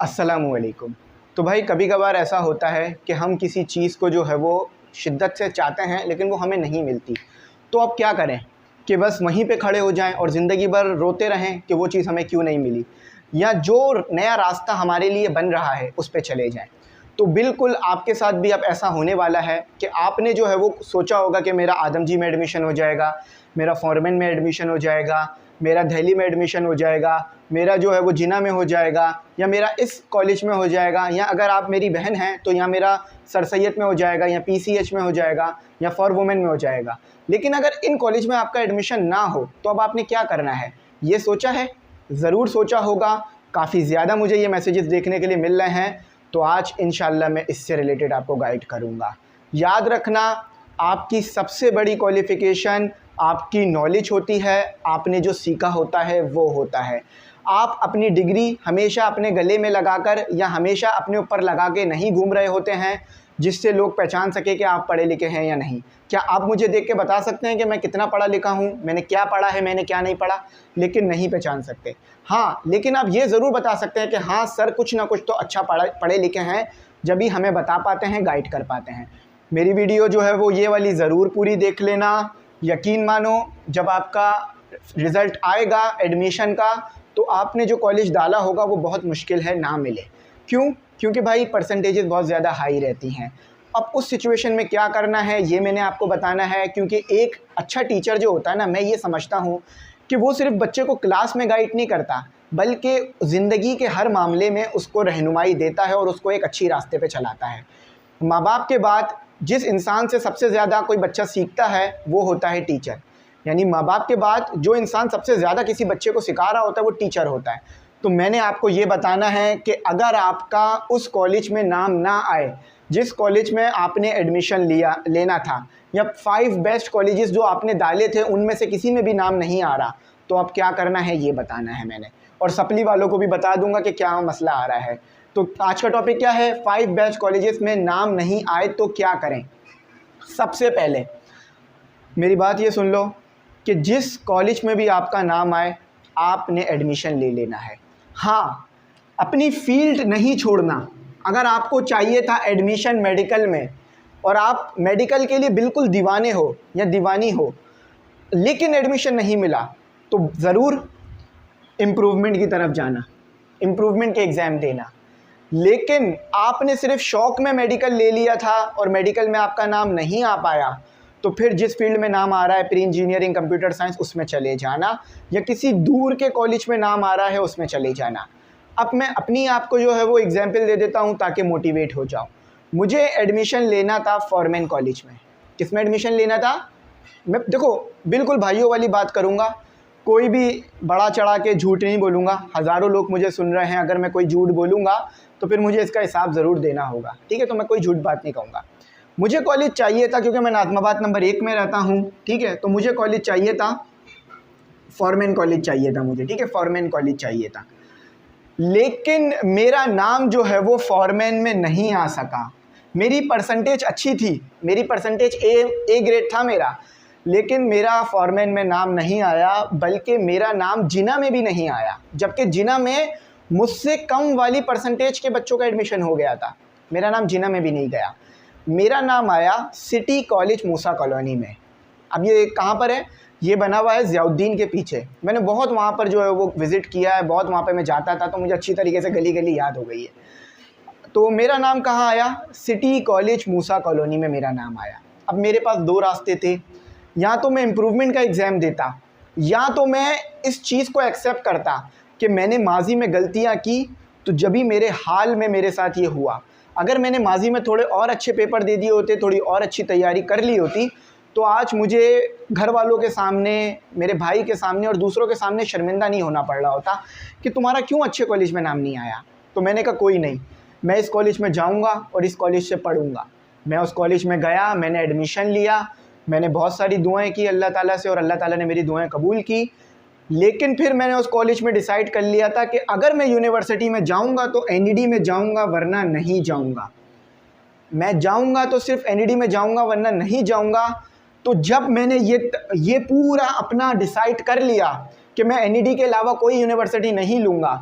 अस्सलामुअलैकुम। तो भाई कभी कभार ऐसा होता है कि हम किसी चीज़ को जो है वो शिद्दत से चाहते हैं लेकिन वो हमें नहीं मिलती। तो अब क्या करें कि बस वहीं पे खड़े हो जाएं और ज़िंदगी भर रोते रहें कि वो चीज़ हमें क्यों नहीं मिली, या जो नया रास्ता हमारे लिए बन रहा है उस पे चले जाएं। तो बिल्कुल आपके साथ भी अब ऐसा होने वाला है कि आपने जो है वो सोचा होगा कि मेरा आदमजी में एडमिशन हो जाएगा, मेरा फॉरमेन में एडमिशन हो जाएगा, मेरा दिल्ली में एडमिशन हो जाएगा, मेरा जो है वो जिना में हो जाएगा, या मेरा इस कॉलेज में हो जाएगा, या अगर आप मेरी बहन हैं तो यहाँ मेरा सर सैयद में हो जाएगा, या PCH में हो जाएगा, या फॉर वुमेन में हो जाएगा। लेकिन अगर इन कॉलेज में आपका एडमिशन ना हो तो अब आपने क्या करना है, ये सोचा है? ज़रूर सोचा होगा। काफ़ी ज़्यादा मुझे ये मैसेजेस देखने के लिए मिल रहे हैं। तो आज इंशाल्लाह मैं इससे रिलेटेड आपको गाइड करूँगा। याद रखना, आपकी सबसे बड़ी क्वालिफ़िकेशन आपकी नॉलेज होती है, आपने जो सीखा होता है वो होता है। आप अपनी डिग्री हमेशा अपने गले में लगाकर या हमेशा अपने ऊपर लगा के नहीं घूम रहे होते हैं जिससे लोग पहचान सके कि आप पढ़े लिखे हैं या नहीं। क्या आप मुझे देख के बता सकते हैं कि मैं कितना पढ़ा लिखा हूँ, मैंने क्या पढ़ा है, मैंने क्या नहीं पढ़ा? लेकिन नहीं पहचान सकते। हाँ, लेकिन आप ये ज़रूर बता सकते हैं कि हाँ सर कुछ ना कुछ तो अच्छा पढ़े लिखे हैं, जब भी हमें बता पाते हैं, गाइड कर पाते हैं। मेरी वीडियो जो है वो ये वाली ज़रूर पूरी देख लेना। यकीन मानो, जब आपका रिज़ल्ट आएगा एडमिशन का तो आपने जो कॉलेज डाला होगा वो बहुत मुश्किल है ना मिले। क्यों? क्योंकि भाई परसेंटेजेस बहुत ज़्यादा हाई रहती हैं। अब उस सिचुएशन में क्या करना है ये मैंने आपको बताना है, क्योंकि एक अच्छा टीचर जो होता है ना, मैं ये समझता हूँ कि वो सिर्फ बच्चे को क्लास में गाइड नहीं करता बल्कि ज़िंदगी के हर मामले में उसको रहनुमाई देता है और उसको एक अच्छी रास्ते पे चलाता है। माँ बाप के बाद जिस इंसान से सबसे ज़्यादा कोई बच्चा सीखता है वो होता है टीचर। यानी माँ बाप के बाद जो इंसान सबसे ज़्यादा किसी बच्चे को सिखा रहा होता है वो टीचर होता है। तो मैंने आपको ये बताना है कि अगर आपका उस कॉलेज में नाम ना आए जिस कॉलेज में आपने एडमिशन लेना था, या 5 बेस्ट कॉलेजेस जो आपने डाले थे उनमें से किसी में भी नाम नहीं आ रहा, तो अब क्या करना है ये बताना है मैंने। और सप्ली वालों को भी बता दूंगा कि क्या मसला आ रहा है। तो आज का टॉपिक क्या है? 5 बेस्ट कॉलेजेस में नाम नहीं आए तो क्या करें। सबसे पहले मेरी बात ये सुन लो कि जिस कॉलेज में भी आपका नाम आए आपने एडमिशन ले लेना है। हाँ, अपनी फील्ड नहीं छोड़ना। अगर आपको चाहिए था एडमिशन मेडिकल में और आप मेडिकल के लिए बिल्कुल दीवाने हो या दीवानी हो लेकिन एडमिशन नहीं मिला, तो ज़रूर इम्प्रूवमेंट की तरफ जाना, इम्प्रूवमेंट के एग्ज़ाम देना। लेकिन आपने सिर्फ शौक़ में मेडिकल ले लिया था और मेडिकल में आपका नाम नहीं आ पाया, तो फिर जिस फील्ड में नाम आ रहा है, प्री इंजीनियरिंग, कंप्यूटर साइंस, उसमें चले जाना, या किसी दूर के कॉलेज में नाम आ रहा है उसमें चले जाना। अब मैं अपनी आपको जो है वो एग्जाम्पल दे देता हूँ ताकि मोटिवेट हो जाओ। मुझे एडमिशन लेना था फॉरमेन कॉलेज में। किस में एडमिशन लेना था? मैं देखो बिल्कुल भाइयों वाली बात करूँगा, कोई भी बड़ा चढ़ा के झूठ नहीं बोलूँगा। हज़ारों लोग मुझे सुन रहे हैं, अगर मैं कोई झूठ बोलूँगा तो फिर मुझे इसका हिसाब ज़रूर देना होगा, ठीक है? तो मैं कोई झूठ बात नहीं कहूँगा। मुझे कॉलेज चाहिए था क्योंकि मैं नाज़िमाबाद नंबर 1 में रहता हूँ, ठीक है? तो मुझे कॉलेज चाहिए था, फॉरमेन कॉलेज चाहिए था मुझे, ठीक है? फॉरमेन कॉलेज चाहिए था, लेकिन मेरा नाम जो है वो फॉरमेन में नहीं आ सका। मेरी परसेंटेज अच्छी थी, मेरी परसेंटेज ए ग्रेड था मेरा, लेकिन मेरा फॉरमेन में नाम नहीं आया, बल्कि मेरा नाम जिना में भी नहीं आया, जबकि जिना में मुझसे कम वाली परसेंटेज के बच्चों का एडमिशन हो गया था। मेरा नाम जिना में भी नहीं गया, मेरा नाम आया सिटी कॉलेज मूसा कॉलोनी में। अब ये कहाँ पर है? ये बना हुआ है ज़ियाउद्दीन के पीछे। मैंने बहुत वहाँ पर जो है वो विज़िट किया है, बहुत वहाँ पे मैं जाता था, तो मुझे अच्छी तरीके से गली गली याद हो गई है। तो मेरा नाम कहाँ आया? सिटी कॉलेज मूसा कॉलोनी में मेरा नाम आया। अब मेरे पास 2 रास्ते थे, या तो मैं इम्प्रूवमेंट का एग्ज़ाम देता, या तो मैं इस चीज़ को एक्सेप्ट करता कि मैंने माजी में गलतियाँ की, तो जब भी मेरे हाल में मेरे साथ ये हुआ। अगर मैंने माजी में थोड़े और अच्छे पेपर दे दिए होते, थोड़ी और अच्छी तैयारी कर ली होती, तो आज मुझे घर वालों के सामने, मेरे भाई के सामने और दूसरों के सामने शर्मिंदा नहीं होना पड़ रहा होता कि तुम्हारा क्यों अच्छे कॉलेज में नाम नहीं आया। तो मैंने कहा कोई नहीं, मैं इस कॉलेज में जाऊंगा और इस कॉलेज से पढ़ूंगा। मैं उस कॉलेज में गया, मैंने एडमिशन लिया, मैंने बहुत सारी दुआएं की अल्लाह ताला से और अल्लाह ताला ने मेरी दुआएं कबूल की। लेकिन फिर मैंने उस कॉलेज में डिसाइड कर लिया था कि अगर मैं यूनिवर्सिटी में जाऊंगा तो NED में जाऊंगा, वरना नहीं जाऊंगा। मैं जाऊंगा तो सिर्फ NED में जाऊंगा, वरना नहीं जाऊंगा। तो जब मैंने ये पूरा अपना डिसाइड कर लिया कि मैं NED के अलावा कोई यूनिवर्सिटी नहीं लूँगा,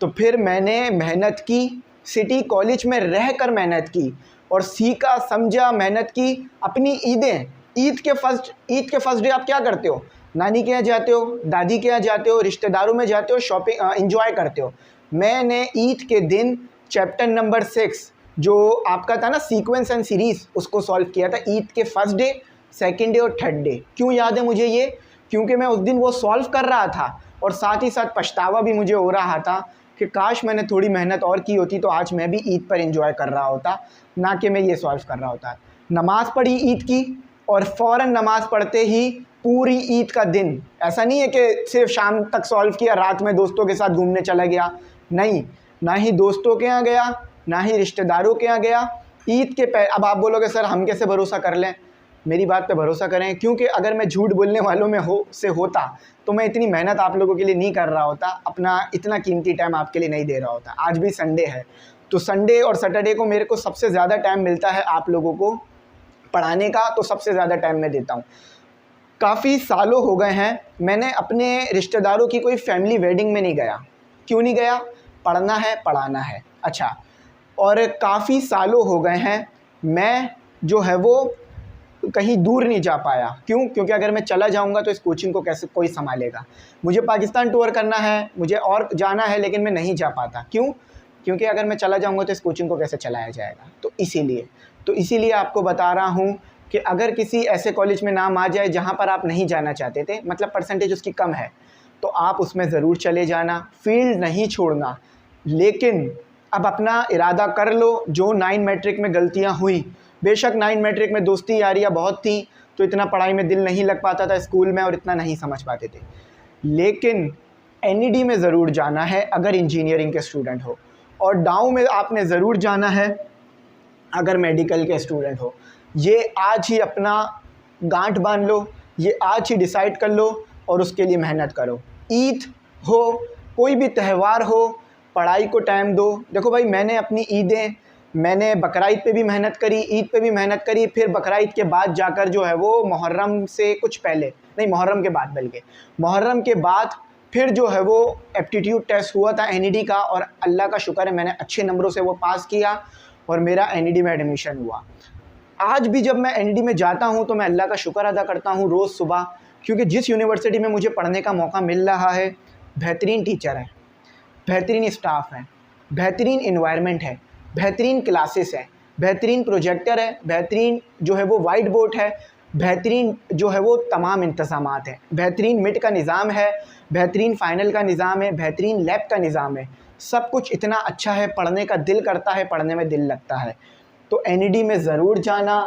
तो फिर मैंने मेहनत की, सिटी कॉलेज में रह कर मेहनत की और सीखा, समझा, मेहनत की। अपनी ईदें, ईद के फर्स्ट डे आप क्या करते हो? नानी के यहाँ जाते हो, दादी के यहाँ जाते हो, रिश्तेदारों में जाते हो, शॉपिंग एंजॉय करते हो। मैंने ईद के दिन चैप्टर नंबर 6 जो आपका था ना, सीक्वेंस एंड सीरीज़, उसको सॉल्व किया था ईद के फर्स्ट डे, सेकेंड डे और थर्ड डे। क्यों याद है मुझे ये? क्योंकि मैं उस दिन वो सॉल्व कर रहा था और साथ ही साथ पछतावा भी मुझे हो रहा था कि काश मैंने थोड़ी मेहनत और की होती तो आज मैं भी ईद पर एंजॉय कर रहा होता, ना कि मैं ये सॉल्व कर रहा होता। नमाज़ पढ़ी ईद की और फ़ौरन नमाज़ पढ़ते ही पूरी ईद का दिन, ऐसा नहीं है कि सिर्फ शाम तक सॉल्व किया, रात में दोस्तों के साथ घूमने चला गया, नहीं, ना ही दोस्तों के यहाँ गया, ना ही रिश्तेदारों के यहाँ गया। ईद के अब आप बोलोगे सर हम कैसे भरोसा कर लें? मेरी बात पे भरोसा करें, क्योंकि अगर मैं झूठ बोलने वालों में होता तो मैं इतनी मेहनत आप लोगों के लिए नहीं कर रहा होता, अपना इतना कीमती टाइम आपके लिए नहीं दे रहा होता। आज भी संडे है, तो संडे और सैटरडे को मेरे को सबसे ज़्यादा टाइम मिलता है आप लोगों को पढ़ाने का, तो सबसे ज़्यादा टाइम मैं देता हूँ। काफ़ी सालों हो गए हैं मैंने अपने रिश्तेदारों की कोई फैमिली वेडिंग में नहीं गया। क्यों नहीं गया? पढ़ना है, पढ़ाना है। अच्छा, और काफ़ी सालों हो गए हैं मैं जो है वो कहीं दूर नहीं जा पाया। क्यों? क्योंकि अगर मैं चला जाऊंगा तो इस कोचिंग को कैसे कोई संभालेगा। मुझे पाकिस्तान टूर करना है, मुझे और जाना है, लेकिन मैं नहीं जा पाता। क्यों? क्योंकि अगर मैं चला जाऊंगा तो इस कोचिंग को कैसे चलाया जाएगा। तो इसीलिए आपको बता रहा हूँ कि अगर किसी ऐसे कॉलेज में नाम आ जाए जहाँ पर आप नहीं जाना चाहते थे, मतलब परसेंटेज उसकी कम है, तो आप उसमें ज़रूर चले जाना, फील्ड नहीं छोड़ना। लेकिन अब अपना इरादा कर लो। जो 9 मैट्रिक में गलतियाँ हुई, बेशक 9 मैट्रिक में दोस्ती यारियाँ बहुत थी, तो इतना पढ़ाई में दिल नहीं लग पाता था स्कूल में और इतना नहीं समझ पाते थे, लेकिन एनईडी में ज़रूर जाना है अगर इंजीनियरिंग के स्टूडेंट हो, और डाउ में आपने ज़रूर जाना है अगर मेडिकल के स्टूडेंट हो। ये आज ही अपना गांठ बांध लो, ये आज ही डिसाइड कर लो और उसके लिए मेहनत करो। ईद हो, कोई भी त्यौहार हो, पढ़ाई को टाइम दो। देखो भाई, मैंने अपनी ईदें, मैंने बकरीद पे भी मेहनत करी, ईद पे भी मेहनत करी, फिर बकरीद के बाद जाकर जो है वो मुहर्रम से कुछ पहले, नहीं मुहर्रम के बाद, बल्कि मुहर्रम के बाद फिर जो है वो एप्टीट्यूड टेस्ट हुआ था एनईडी का, और अल्लाह का शुक्र है मैंने अच्छे नंबरों से वो पास किया और मेरा एनईडी में एडमिशन हुआ। आज भी जब मैं एनईडी में जाता हूँ तो मैं अल्लाह का शुक्र अदा करता हूँ रोज़ सुबह, क्योंकि जिस यूनिवर्सिटी में मुझे पढ़ने का मौका मिल रहा है, बेहतरीन टीचर है, बेहतरीन स्टाफ है, बेहतरीन इन्वायरमेंट है, बेहतरीन क्लासेस है, बेहतरीन प्रोजेक्टर है, बेहतरीन जो है वो वाइट बोर्ड है, बेहतरीन जो है वो तमाम इंतज़ामात हैं, बेहतरीन मिड का निज़ाम है, बेहतरीन फ़ाइनल का निज़ाम है, बेहतरीन लैब का निज़ाम है। सब कुछ इतना अच्छा है, पढ़ने का दिल करता है, पढ़ने में दिल लगता है। तो एनईडी में ज़रूर जाना।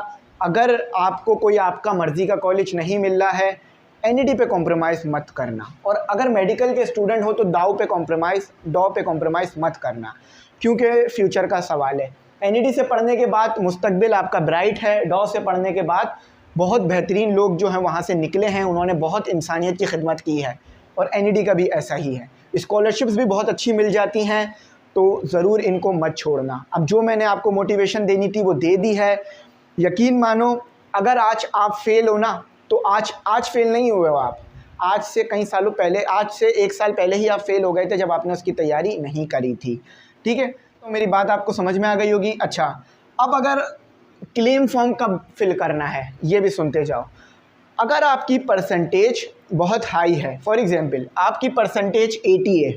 अगर आपको कोई आपका मर्ज़ी का कॉलेज नहीं मिल रहा है, एनईडी पे कॉम्प्रोमाइज़ मत करना। और अगर मेडिकल के स्टूडेंट हो तो डॉ पे कॉम्प्रोमाइज़ मत करना, क्योंकि फ्यूचर का सवाल है। एनईडी से पढ़ने के बाद मुस्तकबिल आपका ब्राइट है, डॉ से पढ़ने के बाद बहुत बेहतरीन लोग जो हैं वहाँ से निकले हैं, उन्होंने बहुत इंसानियत की खिदमत की है, और एनईडी का भी ऐसा ही है। स्कॉलरशिप्स भी बहुत अच्छी मिल जाती हैं, तो ज़रूर इनको मत छोड़ना। अब जो मैंने आपको मोटिवेशन देनी थी वो दे दी है। यकीन मानो, अगर आज आप फेल हो ना, तो आज फेल नहीं हुए हो आप, आज से कई सालों पहले, आज से 1 साल पहले ही आप फेल हो गए थे जब आपने उसकी तैयारी नहीं करी थी। ठीक है, तो मेरी बात आपको समझ में आ गई होगी। अच्छा, अब अगर क्लेम फॉर्म कब फिल करना है ये भी सुनते जाओ। अगर आपकी परसेंटेज बहुत हाई है, फॉर एग्जांपल आपकी परसेंटेज 80 है,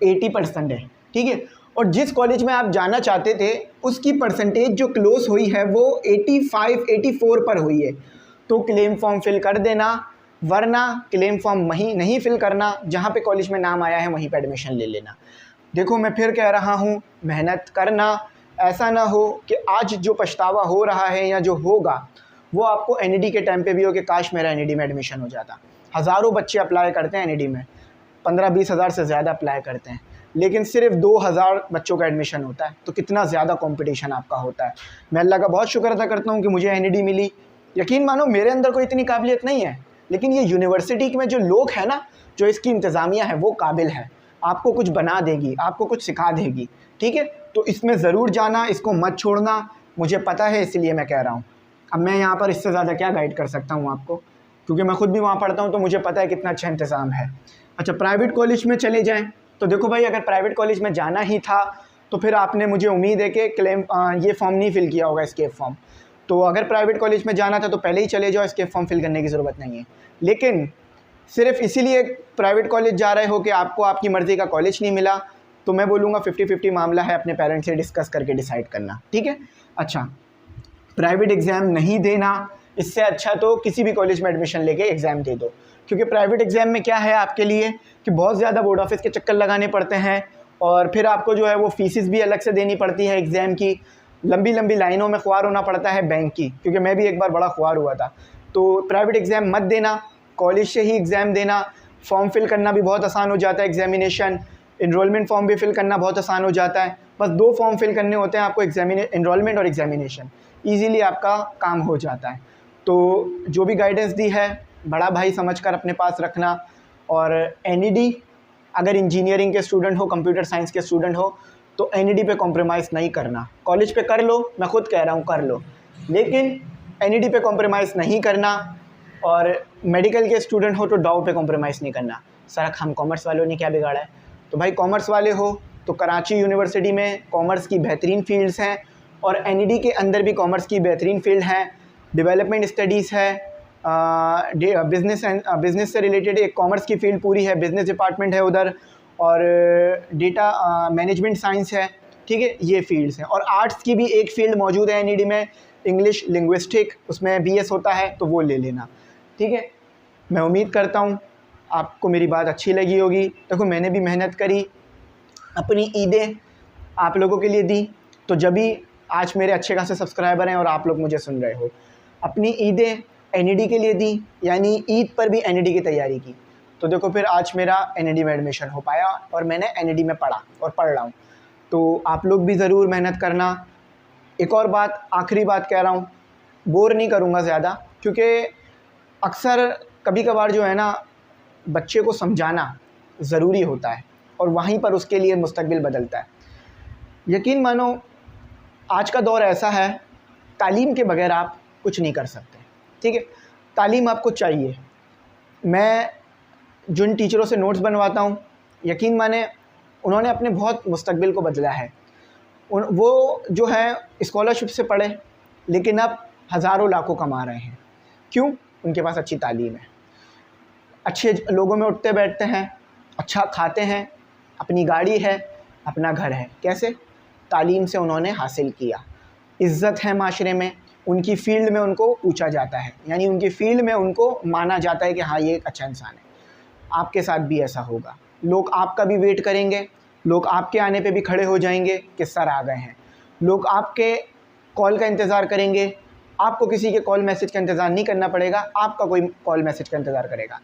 80% है, ठीक है, और जिस कॉलेज में आप जाना चाहते थे उसकी परसेंटेज जो क्लोज हुई है वो 85, 84 पर हुई है, तो क्लेम फॉर्म फिल कर देना, वरना क्लेम फॉर्म वहीं नहीं फिल करना, जहाँ पे कॉलेज में नाम आया है वहीं पे एडमिशन ले लेना। देखो, मैं फिर कह रहा हूँ, मेहनत करना। ऐसा ना हो कि आज जो पछतावा हो रहा है या जो होगा वो आपको एनईडी के टाइम पे भी हो कि काश मेरा एनईडी में एडमिशन हो जाता। हज़ारों बच्चे अप्लाई करते हैं एनईडी में, 15-20 हज़ार से ज़्यादा अप्लाई करते हैं, लेकिन सिर्फ 2000 बच्चों का एडमिशन होता है, तो कितना ज़्यादा कंपटीशन आपका होता है। मैं अल्लाह का बहुत शुक्र अदा करता हूँ कि मुझे एनईडी मिली। यकीन मानो, मेरे अंदर कोई इतनी काबिलियत नहीं है, लेकिन ये यूनिवर्सिटी में जो लोग हैं ना, जो इसकी इंतज़ामिया है, वो काबिल है, आपको कुछ बना देगी, आपको कुछ सिखा देगी। ठीक है, तो इसमें ज़रूर जाना, इसको मत छोड़ना। मुझे पता है, इसलिए मैं कह रहा हूँ। अब मैं यहाँ पर इससे ज़्यादा क्या गाइड कर सकता हूँ आपको, क्योंकि मैं खुद भी वहाँ पढ़ता हूँ, तो मुझे पता है कितना अच्छा इंतज़ाम है। अच्छा, प्राइवेट कॉलेज में चले जाएँ तो देखो भाई, अगर प्राइवेट कॉलेज में जाना ही था तो फिर आपने, मुझे उम्मीद है कि ये फॉर्म नहीं फिल किया होगा, एस्केप फॉर्म। तो अगर प्राइवेट कॉलेज में जाना था तो पहले ही चले जाओ, एस्केप फॉर्म फिल करने की ज़रूरत नहीं है। लेकिन सिर्फ इसीलिए प्राइवेट कॉलेज जा रहे हो कि आपको आपकी मर्ज़ी का कॉलेज नहीं मिला, तो मैं बोलूँगा 50-50 मामला है, अपने पेरेंट्स से डिस्कस करके डिसाइड करना, ठीक है। अच्छा, प्राइवेट एग्ज़ाम नहीं देना, इससे अच्छा तो किसी भी कॉलेज में एडमिशन लेके एग्ज़ाम दे दो, क्योंकि प्राइवेट एग्ज़ाम में क्या है आपके लिए कि बहुत ज़्यादा बोर्ड ऑफिस के चक्कर लगाने पड़ते हैं, और फिर आपको जो है वो फ़ीसिस भी अलग से देनी पड़ती है एग्ज़ाम की, लंबी लंबी लाइनों में ख्वार होना पड़ता है बैंक की, क्योंकि मैं भी एक बार बड़ा ख्वार हुआ था। तो प्राइवेट एग्ज़ाम मत देना, कॉलेज से ही एग्ज़ाम देना। फॉर्म फिल करना भी बहुत आसान हो जाता है, एग्जामिनेशन, इनरोलमेंट फॉर्म भी फिल करना बहुत आसान हो जाता है। बस 2 फॉर्म फिल करने होते हैं आपको, इनरोलमेंट और एग्जामिनेशन, ईज़िली आपका काम हो जाता है। तो जो भी गाइडेंस दी है बड़ा भाई समझकर अपने पास रखना। और एनईडी, अगर इंजीनियरिंग के स्टूडेंट हो, कंप्यूटर साइंस के स्टूडेंट हो, तो एनईडी पे कॉम्प्रोमाइज़ नहीं करना। कॉलेज पे कर लो, मैं खुद कह रहा हूँ कर लो, लेकिन एनईडी पे कॉम्प्रोमाइज़ नहीं करना। और मेडिकल के स्टूडेंट हो तो डाउ पे कॉम्प्रोमाइज़ नहीं करना। सर हम कॉमर्स वालों ने क्या बिगाड़ा है? तो भाई कॉमर्स वाले हो तो कराची यूनिवर्सिटी में कॉमर्स की बेहतरीन फील्ड्स हैं, और एनईडी के अंदर भी कॉमर्स की बेहतरीन फील्ड हैं। डेवलपमेंट स्टडीज़ है, बिज़नेस से रिलेटेड एक कॉमर्स की फील्ड पूरी है, बिज़नेस डिपार्टमेंट है उधर, और डेटा मैनेजमेंट साइंस है, ठीक है, ये फील्ड्स हैं। और आर्ट्स की भी एक फ़ील्ड मौजूद है एनईडी में, इंग्लिश लिंग्विस्टिक, उसमें बीएस होता है, तो वो ले लेना, ठीक है। मैं उम्मीद करता हूँ आपको मेरी बात अच्छी लगी होगी। देखो मैंने भी मेहनत करी, अपनी ईदें आप लोगों के लिए दी, तो जब भी आज मेरे अच्छे खासे सब्सक्राइबर हैं और आप लोग मुझे सुन रहे हो, अपनी ईदें एनईडी के लिए दी, यानी ईद पर भी एनईडी की तैयारी की। तो देखो फिर आज मेरा एनईडी में एडमिशन हो पाया और मैंने एनईडी में पढ़ा और पढ़ रहा हूँ। तो आप लोग भी ज़रूर मेहनत करना। एक और बात, आखिरी बात कह रहा हूँ, बोर नहीं करूँगा ज़्यादा, क्योंकि अक्सर कभी कभार जो है ना, बच्चे को समझाना ज़रूरी होता है और वहीं पर उसके लिए मुस्तकबिल बदलता है। यकीन मानो आज का दौर ऐसा है, तालीम के बगैर आप कुछ नहीं कर सकते, ठीक है। तालीम आपको चाहिए। मैं जिन टीचरों से नोट्स बनवाता हूँ, यकीन माने उन्होंने अपने बहुत मुस्तकबिल को बदला है। वो जो है स्कॉलरशिप से पढ़े, लेकिन अब हज़ारों लाखों कमा रहे हैं। क्यों? उनके पास अच्छी तालीम है, अच्छे लोगों में उठते बैठते हैं, अच्छा खाते हैं, अपनी गाड़ी है, अपना घर है। कैसे? तालीम से उन्होंने हासिल किया। इज़्ज़त है माशरे में, उनकी फ़ील्ड में उनको पूछा जाता है, यानी उनकी फ़ील्ड में उनको माना जाता है कि हाँ ये एक अच्छा इंसान है। आपके साथ भी ऐसा होगा, लोग आपका भी वेट करेंगे, लोग आपके आने पे भी खड़े हो जाएंगे कि सर आ गए हैं, लोग आपके कॉल का इंतज़ार करेंगे। आपको किसी के कॉल मैसेज का इंतज़ार नहीं करना पड़ेगा, आपका कोई कॉल मैसेज का इंतज़ार करेगा।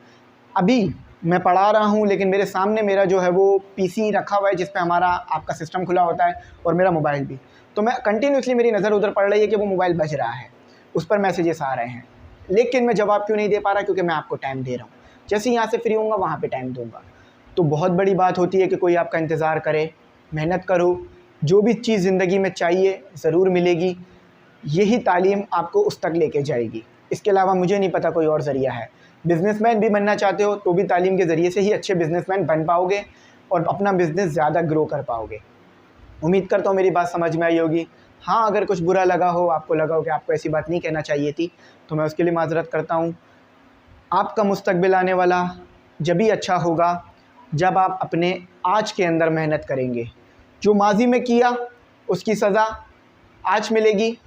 अभी मैं पढ़ा रहा हूँ, लेकिन मेरे सामने मेरा जो है वो पीसी रखा हुआ है जिस पे हमारा आपका सिस्टम खुला होता है, और मेरा मोबाइल भी। तो मैं कंटिन्यूसली, मेरी नज़र उधर पड़ रही है कि वो मोबाइल बज रहा है, उस पर मैसेजेस आ रहे हैं, लेकिन मैं जवाब क्यों नहीं दे पा रहा? क्योंकि मैं आपको टाइम दे रहा हूँ। जैसे यहाँ से फ्री होऊंगा वहाँ पे टाइम दूंगा। तो बहुत बड़ी बात होती है कि कोई आपका इंतज़ार करे। मेहनत करो, जो भी चीज़ ज़िंदगी में चाहिए ज़रूर मिलेगी। यही तालीम आपको उस तक लेके जाएगी। इसके अलावा मुझे नहीं पता कोई और ज़रिया है। बिज़नेसमैन भी बनना चाहते हो तो भी तालीम के ज़रिए से ही अच्छे बिज़नेसमैन बन पाओगे और अपना बिज़नेस ज़्यादा ग्रो कर पाओगे। उम्मीद करता हूँ मेरी बात समझ में आई होगी। हाँ, अगर कुछ बुरा लगा हो, आपको लगा हो कि आपको ऐसी बात नहीं कहना चाहिए थी, तो मैं उसके लिए माज़रत करता हूँ। आपका मुस्तकबिल आने वाला जब भी अच्छा होगा जब आप अपने आज के अंदर मेहनत करेंगे। जो माजी में किया उसकी सज़ा आज मिलेगी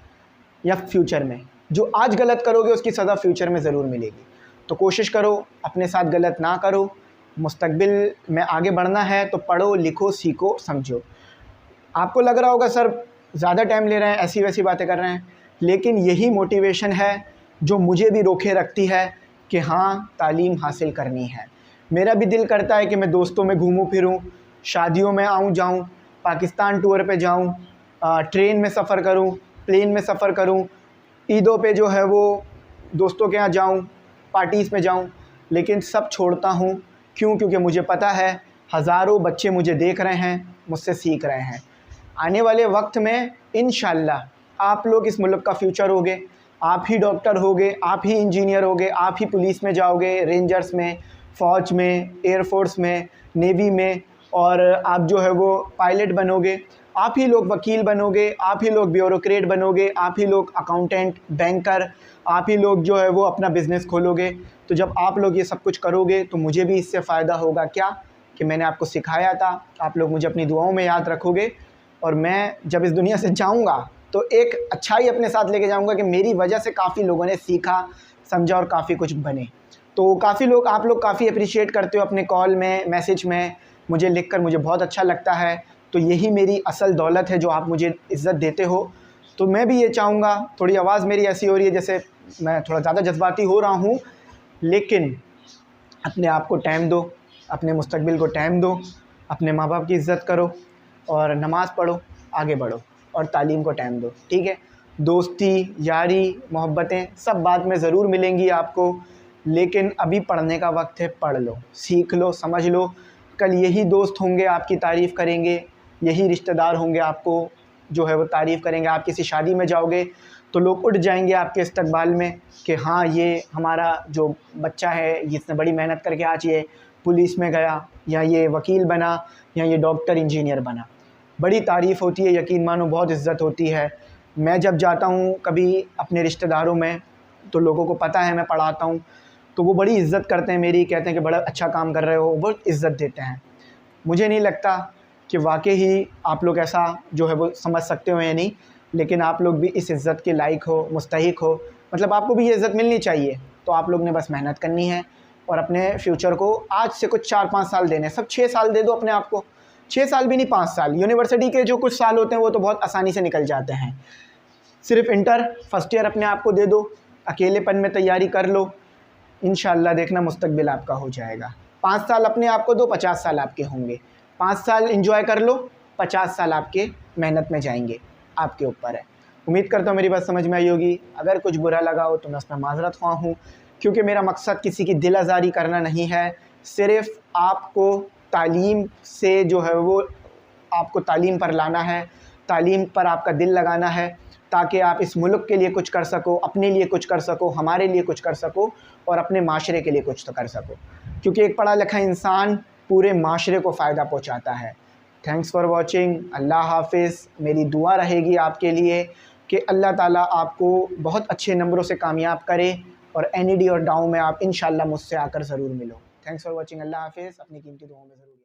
या फ्यूचर में, जो आज गलत करोगे उसकी सज़ा फ्यूचर में ज़रूर मिलेगी। तो कोशिश करो अपने साथ गलत ना करो। मुस्तकबिल में आगे बढ़ना है तो पढ़ो, लिखो, सीखो, समझो। आपको लग रहा होगा सर ज़्यादा टाइम ले रहे हैं, ऐसी वैसी बातें कर रहे हैं, लेकिन यही मोटिवेशन है जो मुझे भी रोके रखती है कि हाँ तालीम हासिल करनी है। मेरा भी दिल करता है कि मैं दोस्तों में घूमूं फिरूं, शादियों में आऊं जाऊं, पाकिस्तान टूर पे जाऊं, ट्रेन में सफ़र करूं, प्लेन में सफ़र करूं, ईदों पे जो है वो दोस्तों के यहाँ जाऊं, पार्टीज़ में जाऊं, लेकिन सब छोड़ता हूं। क्यों? क्योंकि मुझे पता है हज़ारों बच्चे मुझे देख रहे हैं, मुझसे सीख रहे हैं। आने वाले वक्त में इंशाअल्लाह आप लोग इस मुल्क का फ्यूचर होगे। आप ही डॉक्टर होगे, आप ही इंजीनियर होगे, आप ही पुलिस में जाओगे, रेंजर्स में, फ़ौज में, एयरफोर्स में, नेवी में, और आप जो है वो पायलट बनोगे, आप ही लोग वकील बनोगे, आप ही लोग ब्यूरोक्रेट बनोगे, आप ही लोग अकाउंटेंट, बैंकर, आप ही लोग जो है वो अपना बिज़नेस खोलोगे। तो जब आप लोग ये सब कुछ करोगे तो मुझे भी इससे फ़ायदा होगा क्या, कि मैंने आपको सिखाया था, आप लोग मुझे अपनी दुआओं में याद रखोगे, और मैं जब इस दुनिया से जाऊंगा तो एक अच्छाई अपने साथ लेके जाऊंगा कि मेरी वजह से काफ़ी लोगों ने सीखा, समझा और काफ़ी कुछ बने। तो काफ़ी लोग, आप लोग काफ़ी अप्रिशिएट करते हो अपने कॉल में, मैसेज में, मुझे लिखकर मुझे बहुत अच्छा लगता है। तो यही मेरी असल दौलत है जो आप मुझे इज़्ज़त देते हो। तो मैं भी ये चाहूँगा, थोड़ी आवाज़ मेरी ऐसी हो रही है जैसे मैं थोड़ा ज़्यादा जज्बाती हो रहा हूँ, लेकिन अपने आप को टाइम दो, अपने मुस्तकबिल को टाइम दो, अपने माँ बाप की इज़्ज़त करो और नमाज़ पढ़ो, आगे बढ़ो और तालीम को टाइम दो, ठीक है। दोस्ती, यारी, मोहब्बतें सब बाद में ज़रूर मिलेंगी आपको, लेकिन अभी पढ़ने का वक्त है, पढ़ लो, सीख लो, समझ लो। कल यही दोस्त होंगे आपकी तारीफ़ करेंगे, यही रिश्तेदार होंगे आपको जो है वो तारीफ़ करेंगे। आप किसी शादी में जाओगे तो लोग उठ जाएंगे आपके इस्तकबाल में कि हाँ, ये हमारा जो बच्चा है, जिसने बड़ी मेहनत करके आज ये पुलिस में गया, या ये वकील बना, या ये डॉक्टर इंजीनियर बना। बड़ी तारीफ़ होती है, यकीन मानो बहुत इज़्ज़त होती है। मैं जब जाता हूँ कभी अपने रिश्तेदारों में, तो लोगों को पता है मैं पढ़ाता हूँ, तो वो बड़ी इज़्ज़त करते हैं मेरी, कहते हैं कि बड़ा अच्छा काम कर रहे हो, बहुत इज़्ज़त देते हैं। मुझे नहीं लगता कि वाक़ई ही आप लोग ऐसा जो है वो समझ सकते हो या नहीं, लेकिन आप लोग भी इस इज़्ज़त के लायक हो, मुस्तहिक हो, मतलब आपको भी ये इज़्ज़त मिलनी चाहिए। तो आप लोग ने बस मेहनत करनी है और अपने फ्यूचर को आज से कुछ 4-5 साल देने हैं। सब 6 साल दे दो अपने आप को, 6 साल भी नहीं, 5 साल। यूनिवर्सिटी के जो कुछ साल होते हैं वो तो बहुत आसानी से निकल जाते हैं। सिर्फ़ इंटर फर्स्ट ईयर अपने आप को दे दो, अकेलेपन में तैयारी कर लो, इंशाअल्लाह देखना मुस्तकबिल आपका हो जाएगा। 5 साल अपने आप को दो, 50 साल आपके होंगे। 5 साल एंजॉय कर लो, 50 साल आपके मेहनत में जाएंगे, आपके ऊपर है। उम्मीद करता हूँ मेरी बात समझ में आई होगी। अगर कुछ बुरा लगा हो तो मैं उसमें माज़रत ख़्वाह हूँ, क्योंकि मेरा मकसद किसी की दिल आज़ारी करना नहीं है। सिर्फ़ आपको तालीम से जो है वो आपको तालीम पर लाना है, तालीम पर आपका दिल लगाना है, ताकि आप इस मुल्क के लिए कुछ कर सको, अपने लिए कुछ कर सको, हमारे लिए कुछ कर सको और अपने माशरे के लिए कुछ तो कर सको, क्योंकि एक पढ़ा लिखा इंसान पूरे माशरे को फ़ायदा पहुँचाता है। Thanks for watching. अल्लाह हाफ़िज़। मेरी दुआ रहेगी आपके लिए कि अल्लाह ताला आपको बहुत अच्छे नंबरों से कामयाब करे और NED और डाउ में आप इंशाअल्लाह मुझसे आकर ज़रूर मिलो। Thanks for watching. अल्लाह हाफ़िज़। अपनी कीमती दुआओं में ज़रूर